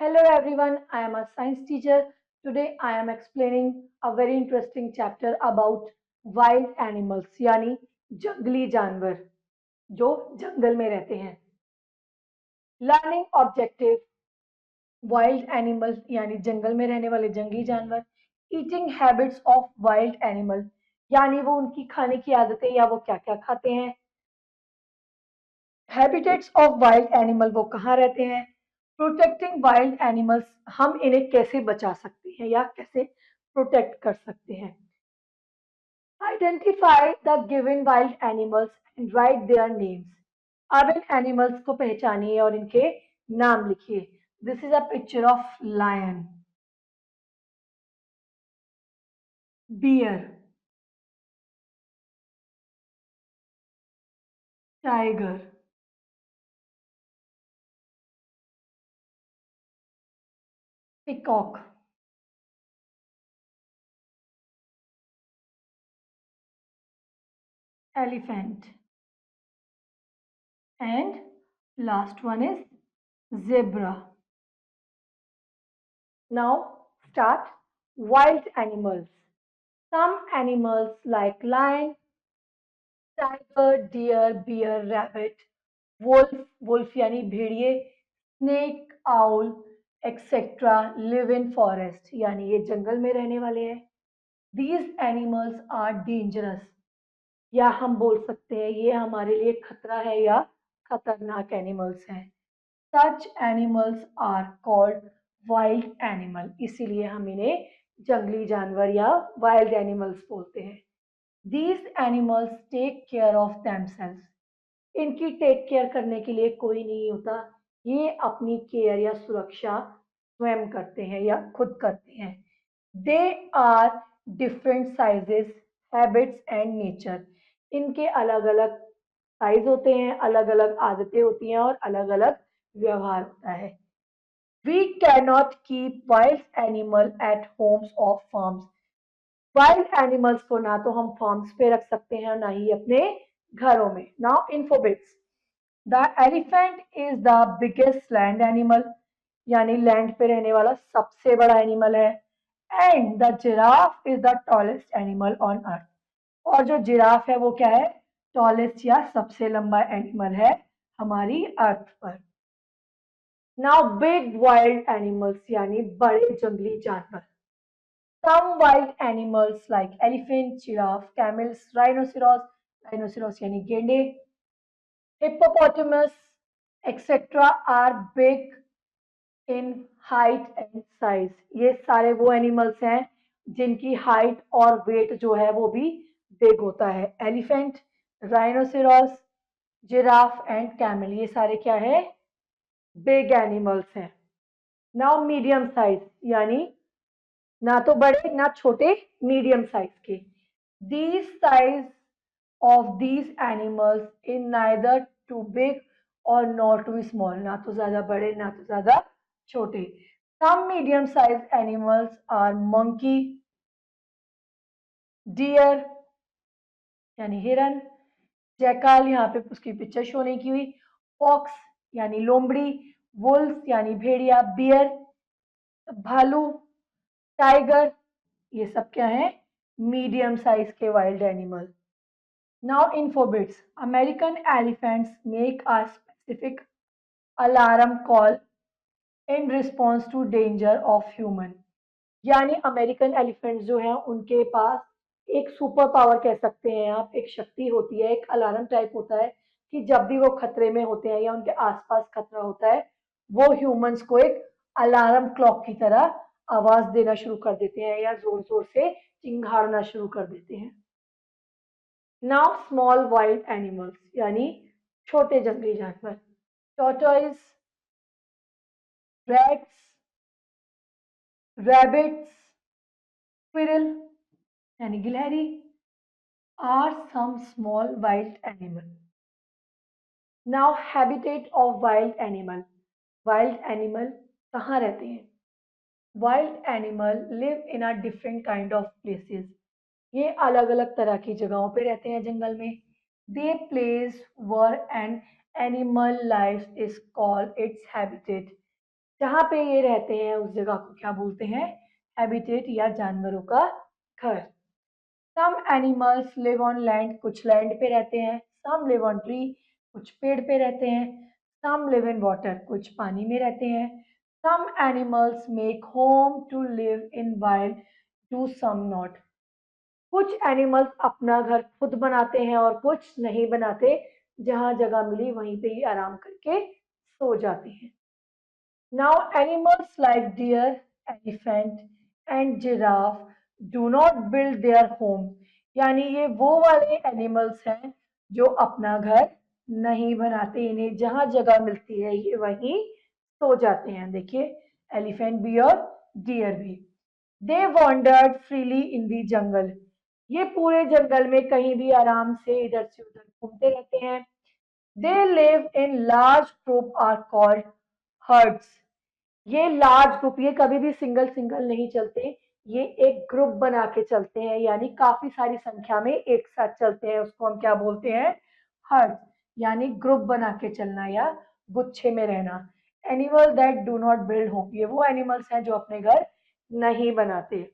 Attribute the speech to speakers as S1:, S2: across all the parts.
S1: Hello everyone, I am a science teacher. Today I am explaining a very interesting chapter about wild animals यानी जंगली जानवर जो जंगल में रहते हैं. लर्निंग ऑब्जेक्टिव वाइल्ड एनिमल्स यानी जंगल में रहने वाले जंगली जानवर. Eating habits of wild animal यानी वो उनकी खाने की आदतें या वो क्या क्या खाते हैं. हैबिटेट्स ऑफ वाइल्ड एनिमल वो कहाँ रहते हैं. प्रोटेक्टिंग वाइल्ड एनिमल्स हम इन्हें कैसे बचा सकते हैं या कैसे प्रोटेक्ट कर सकते हैं. Identify the given wild animals and write their names. अब इन एनिमल्स को पहचानिए और इनके नाम लिखिए. This is a picture of lion, bear, tiger, peacock, elephant, and last one is zebra. Now start. Wild animals. Some animals like lion, tiger, deer, bear, rabbit, wolf, wolf यानी भेड़िए, snake, owl, etc. live in forest यानी ये जंगल में रहने वाले हैं. These animals are dangerous या हम बोल सकते हैं ये हमारे लिए खतरा है या खतरनाक एनिमल्स हैं. Such animals are called wild animal. इसीलिए हम इन्हें जंगली जानवर या wild animals बोलते हैं. These animals take care of themselves. इनकी टेक केयर करने के लिए कोई नहीं होता. ये अपनी केयर या सुरक्षा स्वयं करते हैं या खुद करते हैं. They are different sizes, habits and nature. इनके अलग अलग साइज होते हैं, अलग अलग आदतें होती हैं और अलग अलग व्यवहार होता है. We can not keep wild animal at homes of farms. Wild animals को ना तो हम फार्म्स पे रख सकते हैं और ना ही अपने घरों में. Now infobits. The elephant is the biggest land animal यानी लैंड पे रहने वाला सबसे बड़ा एनिमल है. And the giraffe is the tallest animal on earth. और जो जिराफ है वो क्या है, टॉलेस्ट या सबसे लंबा एनिमल है हमारी अर्थ पर. नाउ बिग वाइल्ड एनिमल्स यानी बड़े जंगली जानवर. Some wild animals like elephant, giraffe, camels, rhinoceros, rhinoceros यानी गेंडे, hippopotamus, etc. are big in height and size. ये सारे वो एनिमल्स हैं जिनकी हाइट और वेट जो है वो भी बिग होता है. Elephant, rhinoceros, giraffe and camel ये सारे क्या है, बिग एनिमल्स हैं. नाउ मीडियम साइज यानी ना तो बड़े ना छोटे, मीडियम साइज के. These size of these animals in neither too big और नॉट टू स्मॉल. ना तो ज्यादा बड़े ना तो ज्यादा छोटे. Some medium size animals are monkey, deer यानी हिरन, जैकाल यहाँ पे उसकी पिक्चर शो नहीं की हुई, फॉक्स यानी लोमड़ी, वुल्फ यानी भेड़िया, बियर भालू, टाइगर ये सब क्या है, मीडियम साइज के wild animal. Now infobits. American elephants make a specific alarm call in response to danger of human. यानी अमेरिकन एलिफेंट्स जो हैं उनके पास एक सुपर पावर कह सकते हैं आप, एक शक्ति होती है, एक अलार्म टाइप होता है कि जब भी वो खतरे में होते हैं या उनके आसपास खतरा होता है वो ह्यूमंस को एक अलार्म क्लॉक की तरह आवाज देना शुरू कर देते हैं या जोर जोर से चिंघाड़ना शुरू कर देते हैं. नाउ स्मॉल वाइल्ड एनिमल्स यानी छोटे जंगली जानवर. टॉर्टोइज, रैट्स, रैबिट्स, स्क्विरल यानी गिलहरी are some small wild animal. Now habitat of wild animal. Wild animal कहाँ रहते हैं? Wild animal live in a different kind of places. ये अलग अलग तरह की जगहों पे रहते हैं जंगल में. They place where an animal life is called its habitat. जहाँ पे ये रहते हैं उस जगह को क्या बोलते हैं? हैबिटेट या जानवरों का घर। Some animals live on land, कुछ लैंड पे रहते हैं। सम लिव ऑन ट्री, कुछ पेड़ पे रहते हैं। सम लिव इन वाटर, कुछ पानी में रहते हैं। Some animals make home to live in wild, do some not. कुछ एनिमल्स अपना घर खुद बनाते हैं और कुछ नहीं बनाते, जहाँ जगह मिली वहीं पे ही आराम करके सो जाते हैं। Now, animals like deer, elephant and giraffe do not build their home. यानी ये वो वाले एनिमल्स हैं जो अपना घर नहीं बनाते, इन्हें जहाँ जगह मिलती है ये वहीं सो जाते हैं। देखिए, एलिफेंट भी और डियर भी। दे वॉन्डर्ड फ्रीली इन दी जंगल। ये पूरे जंगल में कहीं भी आराम से इधर से उधर घूमते रहते हैं। They live in large group are called herds. ये लार्ज ग्रुप, ये कभी भी सिंगल सिंगल नहीं चलते, ये एक ग्रुप बना के चलते हैं, यानी काफी सारी संख्या में एक साथ चलते हैं, उसको हम क्या बोलते हैं? हर्ड। यानी ग्रुप बना के चलना या गुच्छे में रहना। Animal that do not build home, ये वो एनिमल्स हैं जो अपने घर नहीं बनाते।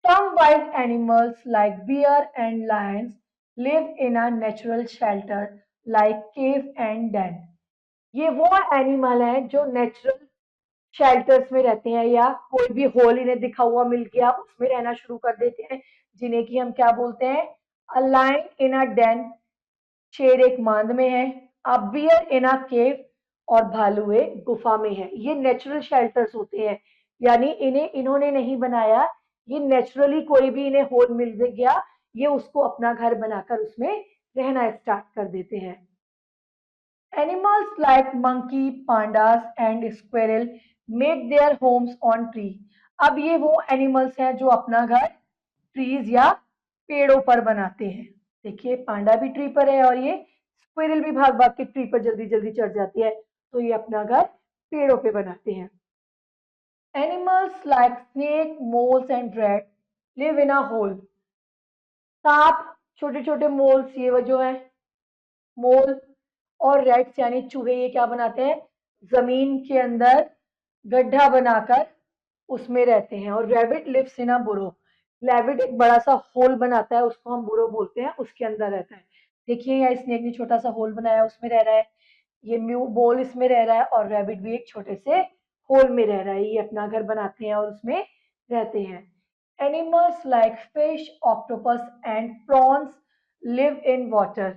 S1: Some wild animals like bear and lions live in a natural shelter like cave and den. ये वो एनिमल हैं जो नेचुरल शेल्टर्स में रहते हैं या कोई भी होल इन्हें दिखा हुआ मिल गया उसमें रहना शुरू कर देते हैं, जिन्हें कि हम क्या बोलते हैं? A lion in a Dane, शेर एक मांद में है। अ बियर इन अ केव, और भालू एक गुफा में है। ये नेचुरल शेल्टर्स होते हैं, यानी इन्हें इन्होंने नहीं बनाया, ये नेचुरली कोई भी इन्हें होल मिल गया, ये उसको अपना घर बनाकर उसमें रहना स्टार्ट कर देते हैं। Animals like monkey, pandas and squirrel make their homes on tree. अब ये वो एनिमल्स हैं जो अपना घर ट्रीज या पेड़ों पर बनाते हैं। देखिए, पांडा भी ट्री पर है और ये स्क्विरल भी भाग भाग के ट्री पर जल्दी जल्दी चढ़ जाती है, तो ये अपना घर पेड़ों पे बनाते हैं। Animals like snake, moles and rat live in a hole. सांप, छोटे छोटे मोल्स, ये वो जो है मोल, और रेट्स यानी चूहे, ये क्या बनाते हैं? जमीन के अंदर गड्ढा बनाकर उसमें रहते हैं। और रैबिट लिव्स इन अ बुरो, रैबिट एक बड़ा सा होल बनाता है, उसको हम बुरो बोलते हैं, उसके अंदर रहता है। देखिए, यहाँ स्नेक ने छोटा सा होल बनाया, उसमें रह रहा है। ये म्यू बोल इसमें रह रहा है और रैबिट भी एक छोटे से होल में रह रहा है। ये अपना घर बनाते हैं और उसमें रहते हैं। Animals like fish, octopus and prawns live in water.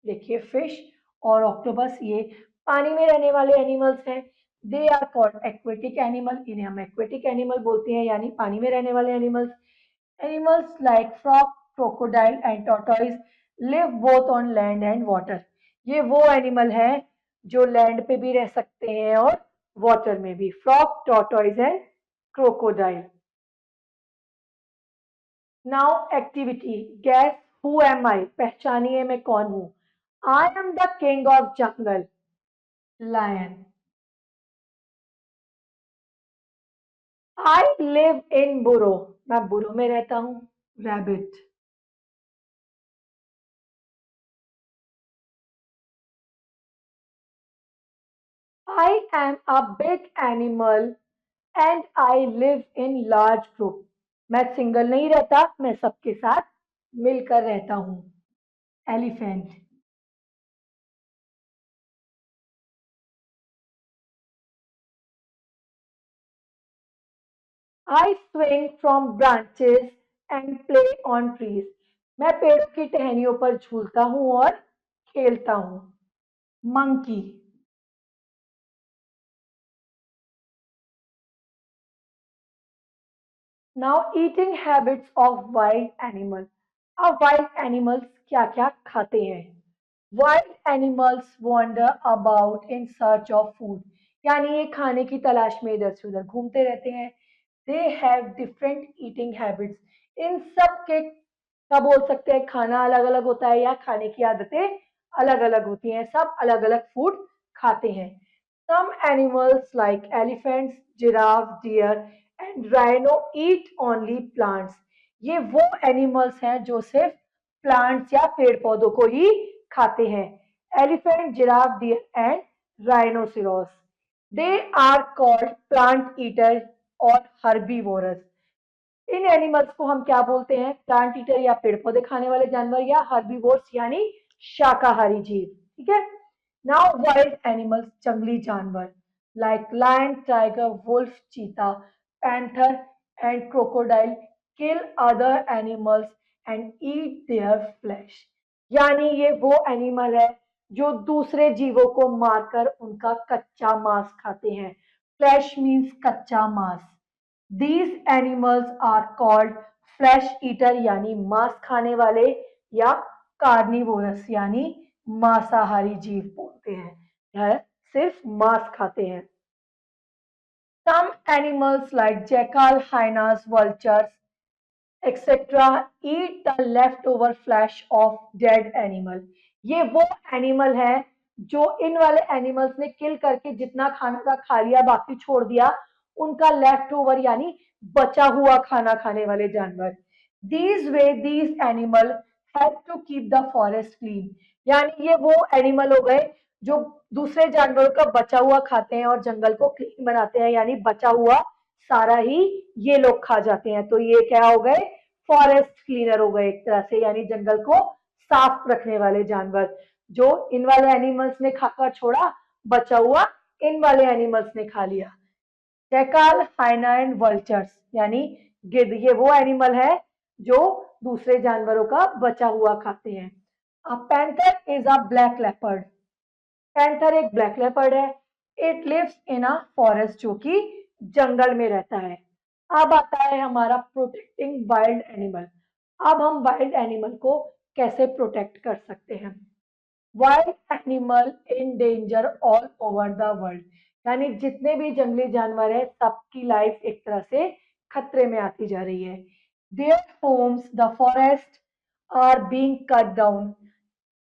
S1: देखिए, फिश और ऑक्टोपस ये पानी में रहने वाले एनिमल्स हैं। They are called aquatic animal, इन्हें हम एक्वेटिक एनिमल बोलते हैं, यानी पानी में रहने वाले animals. Animals like frog, crocodile and tortoise live both on land and water. ये वो एनिमल है जो लैंड पे भी रह सकते हैं और वाटर में भी। Frog, tortoise and crocodile. Now activity, guess who am I, पहचानिए मैं कौन हूं। I am the king of jungle, lion. I live in burrow, मैं बुरो में रहता हूँ, rabbit. I am a big animal and I live in large group, मैं single नहीं रहता, मैं सबके साथ मिलकर रहता हूँ, elephant. I swing from branches and play on trees, मैं पेड़ों की टहनियों पर झूलता हूँ और खेलता हूँ, monkey. Now eating habits of wild animal. अब वाइल्ड एनिमल्स क्या क्या खाते हैं? Wild animals wander about in search of food, यानी ये खाने की तलाश में इधर से उधर घूमते रहते हैं। They have different eating habits, इन सब के क्या बोल सकते हैं, खाना अलग अलग होता है या खाने की आदतें अलग अलग होती हैं, सब अलग अलग फूड खाते हैं। Some animals like elephants, giraffe, deer and rhino eat only plants. ये वो एनिमल्स हैं जो सिर्फ प्लांट्स या पेड़ पौधों को ही खाते हैं। Elephant, giraffe, deer and rhinoceros. They are called plant eater और herbivores. इन एनिमल्स को हम क्या बोलते हैं? प्लांट ईटर या पेड़ पौधे खाने वाले जानवर, या हर्बीवोर्स यानी शाकाहारी जीव। ठीक है। नाउ वाइल्ड एनिमल्स, जंगली जानवर, लाइक लायन, टाइगर, वुल्फ, चीता, panther and crocodile kill other animals and eat there flash. यानी ये वो एनिमल है जो दूसरे जीवों को मारकर उनका कच्चा मांस खाते हैं। फ्लैश मीन्स कच्चा मांस। These animals are called flesh eater यानी मांस खाने वाले, या कार्निवोरस यानी मांसाहारी जीव बोलते हैं। यह सिर्फ मांस खाते हैं। Some animals like jackal, hyenas, vultures, etc. eat the leftover flesh of dead animal. ये वो एनिमल है जो इन वाले एनिमल्स ने किल करके जितना खाना था खा लिया, बाकी छोड़ दिया, उनका लेफ्ट ओवर यानी बचा हुआ खाना खाने वाले जानवर। These way these animal help to keep the forest clean. यानी ये वो एनिमल हो गए जो दूसरे जानवरों का बचा हुआ खाते हैं और जंगल को क्लीन बनाते हैं, यानी बचा हुआ सारा ही ये लोग खा जाते हैं। तो ये क्या हो गए? फॉरेस्ट क्लीनर हो गए एक तरह से, यानी जंगल को साफ रखने वाले जानवर। जो इन वाले एनिमल्स ने खाकर छोड़ा, बचा हुआ इन वाले एनिमल्स ने खा लिया। जैकाल, हाइना एंड वल्चर्स यानी गिद्ध, ये वो एनिमल है जो दूसरे जानवरों का बचा हुआ खाते हैं। Panther is a black leopard. Panther एक ब्लैक लेपर्ड है। It lives in a forest, जो कि जंगल में रहता है। अब आता है हमारा प्रोटेक्टिंग वाइल्ड एनिमल। अब हम वाइल्ड एनिमल को कैसे प्रोटेक्ट कर सकते हैं? Wild animal in danger all over the world, यानी जितने भी जंगली जानवर है सबकी लाइफ एक तरह से खतरे में आती जा रही है। Their homes the forest are being cut down.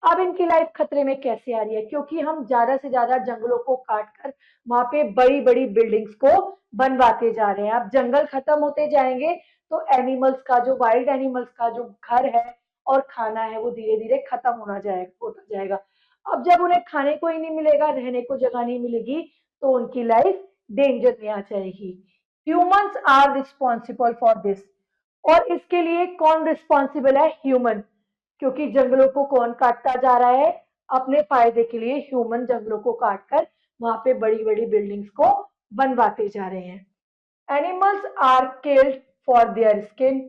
S1: अब इनकी लाइफ खतरे में कैसे आ रही है? क्योंकि हम ज्यादा से ज्यादा जंगलों को काट कर वहां पे बड़ी बड़ी बिल्डिंग्स को बनवाते जा रहे हैं। अब जंगल खत्म होते जाएंगे तो एनिमल्स का, जो वाइल्ड एनिमल्स का जो घर है और खाना है, वो धीरे धीरे खत्म होता जाएगा। अब जब उन्हें खाने को ही नहीं मिलेगा, रहने को जगह नहीं मिलेगी, तो उनकी लाइफ डेंजर में आ जाएगी। Humans are responsible for this. और इसके लिए कौन रिस्पॉन्सिबल है? ह्यूमन। क्योंकि जंगलों को कौन काटता जा रहा है? अपने फायदे के लिए ह्यूमन जंगलों को काटकर वहां पे बड़ी बड़ी बिल्डिंग्स को बनवाते जा रहे हैं। Animals are killed for their skin.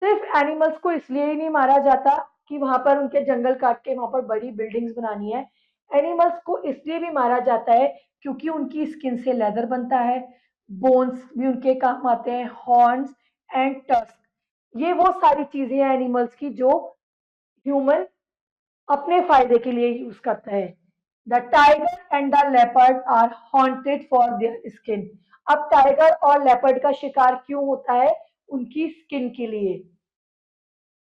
S1: सिर्फ एनिमल्स को इसलिए ही नहीं मारा जाता कि वहां पर उनके जंगल काट के वहां पर बड़ी बिल्डिंग्स बनानी है। एनिमल्स को इसलिए भी मारा जाता है क्योंकि उनकी स्किन से लेदर बनता है, बोन्स भी उनके काम आते हैं, हॉर्न्स एंड टस्क। ये वो सारी चीजें हैं एनिमल्स की जो ह्यूमन अपने फायदे के लिए यूज करता है। The tiger and the leopard are hunted for their skin. अब टाइगर और लेपर्ड का शिकार क्यों होता है? उनकी स्किन के लिए।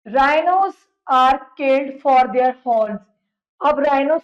S1: Rhinos are killed for their horns. अब राइनो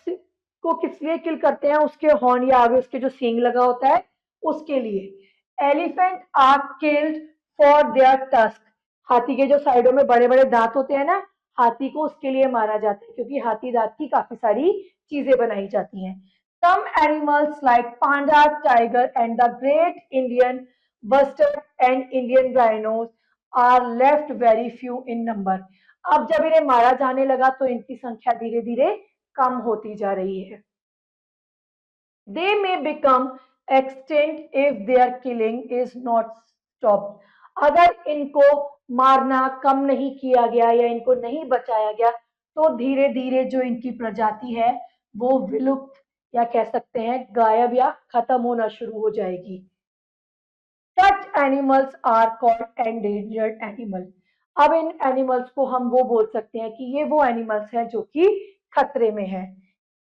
S1: को किस लिए किल करते हैं? उसके हॉर्न या आगे उसके जो सींग लगा होता है उसके लिए। Elephant are killed for their tusk. हाथी के जो साइडों में बड़े बड़े दांत होते हैं ना, हाथी को उसके लिए मारा जाता है क्योंकि हाथी दांत की काफी सारी चीजें बनाई जाती हैं। Some animals like panda, tiger and the great Indian bustard and Indian rhinos are left very few in number. अब जब इन्हें मारा जाने लगा तो इनकी संख्या धीरे धीरे कम होती जा रही है। They may become extinct if their killing is not stopped. अगर इनको मारना कम नहीं किया गया या इनको नहीं बचाया गया तो धीरे धीरे जो इनकी प्रजाति है वो विलुप्त, या कह सकते हैं गायब या खत्म होना शुरू हो जाएगी। Such animals are called endangered animal. अब इन एनिमल्स को हम वो बोल सकते हैं कि ये वो एनिमल्स हैं जो कि खतरे में हैं।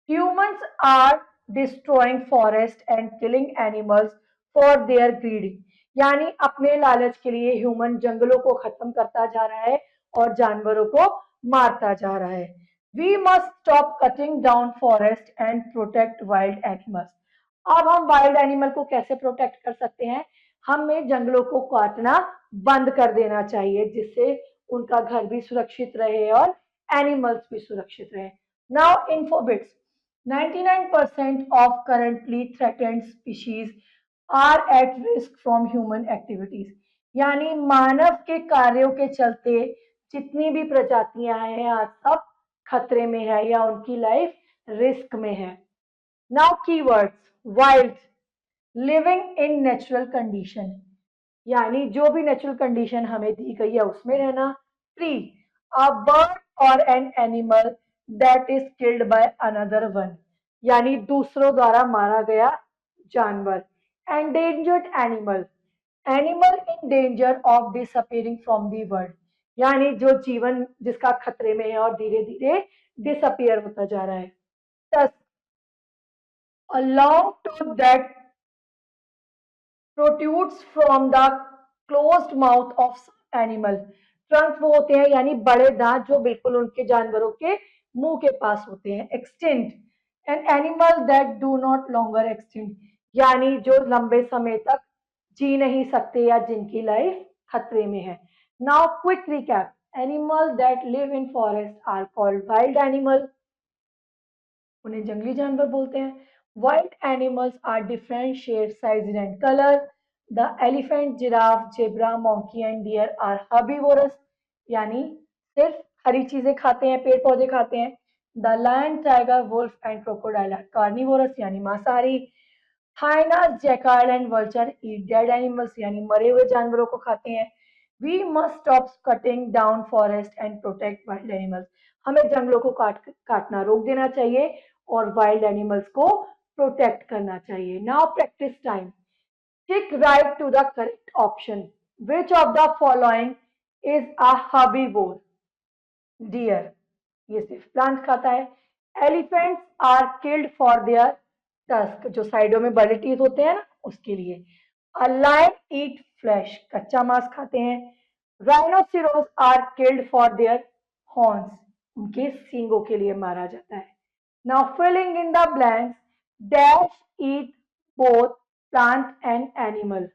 S1: Humans are destroying forest and killing animals for their greed. यानी अपने लालच के लिए ह्यूमन जंगलों को खत्म करता जा रहा है और जानवरों को मारता जा रहा है। We must stop cutting down forest and protect wild animals. अब हम वाइल्ड एनिमल को कैसे प्रोटेक्ट कर सकते हैं? हमें जंगलों को काटना बंद कर देना चाहिए, जिससे उनका घर भी सुरक्षित रहे और एनिमल्स भी सुरक्षित रहे। Now info bits. 99% of currently threatened species are at risk from human activities. यानी मानव के कार्यों के चलते जितनी भी प्रजातियां हैं आज सब खतरे में है या उनकी लाइफ रिस्क में है. Now keywords. Wild, living in natural condition, यानी जो भी नेचुरल कंडीशन हमें दी गई है उसमें रहना. ट्री, अ बर्ड और an animal that is killed by another one, यानी दूसरों द्वारा मारा गया जानवर. Endangered animal, animal in danger of disappearing from the world, यानी जो जीवन जिसका खतरे में है और धीरे धीरे डिसअपियर होता जा रहा है. Tusk, a long tooth that protrudes from the closed mouth of some animal. Trunk वो होते हैं यानी बड़े दांत जो बिल्कुल उनके जानवरों के मुंह के पास होते हैं. Extinct, an animal that do not longer extinct, यानी जो लंबे समय तक जी नहीं सकते या जिनकी लाइफ खतरे में है. Now quick recap. Animal that live in forest are called wild animal, उन्हें जंगली जानवर बोलते हैं. Wild animals are different shape, size and colour. The elephant, giraffe, zebra, monkey and deer are herbivorous, यानी सिर्फ हरी चीजें खाते हैं, पेड़ पौधे खाते हैं. The lion, tiger, wolf and crocodile are carnivorous, यानी मांसाहारी. Hyenas, jackal and vulture eat dead animals, यानी मरे हुए जानवरों को खाते हैं. We must stop cutting down forest and protect wild animals, हमें जंगलों को काटना रोक देना चाहिए और वाइल्ड एनिमल्स को प्रोटेक्ट करना चाहिए. Now practice time. Tick right to the correct option. Which of the following is a herbivore? Deer, ये सिर्फ प्लांट खाता है. Elephants are killed for their tusk, जो साइडों में बड़े टीथ होते हैं ना उसके लिए. अ लायन ईट फ्लैश, कच्चा मांस खाते हैं. Rhinoceros are killed for their horns, उनके सींगों के लिए मारा जाता है. Now filling in the blanks. Dash eat both plant and animal,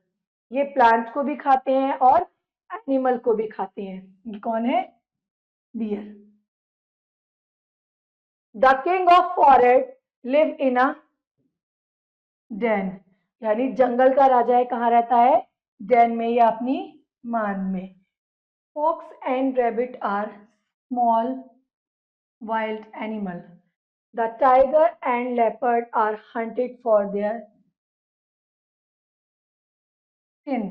S1: ये प्लांट को भी खाते हैं और एनिमल को भी खाते हैं. ये कौन है? Deer. The king of forest live in a den, यानी जंगल का राजा है कहाँ रहता है? डेन में या अपनी मान में. Fox and rabbit are small wild animal. The tiger and leopard are hunted for their skin.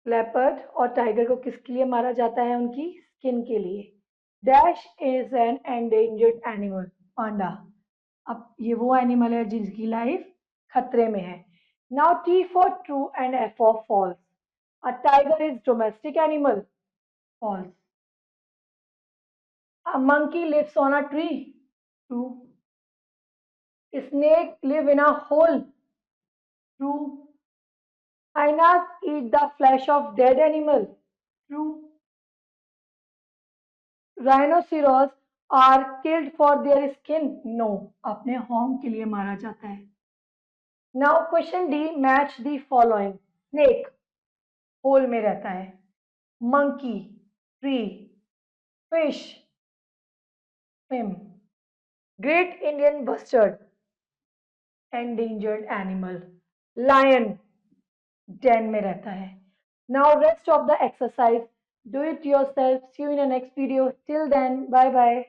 S1: Leopard और टाइगर को किसके लिए मारा जाता है? उनकी स्किन के लिए. Dash is an endangered animal, panda. अब ये वो एनिमल है जिसकी लाइफ खतरे में है. Now T for true and F for false. A tiger is domestic animal, false. A monkey lives on a tree, true. Snake live in a hole, true. Hyenas eat the flesh of dead animal, true. Rhinoceros are killed for their skin, no. अपने horn के लिए मारा जाता है. Now question D, match the following. Snake, hole में रहता है. Monkey, tree. Fish, swim. Great Indian bustard, endangered animal. Lion, den में रहता है. Now rest of the exercise, do it yourself. See you in the next video. Till then, bye bye.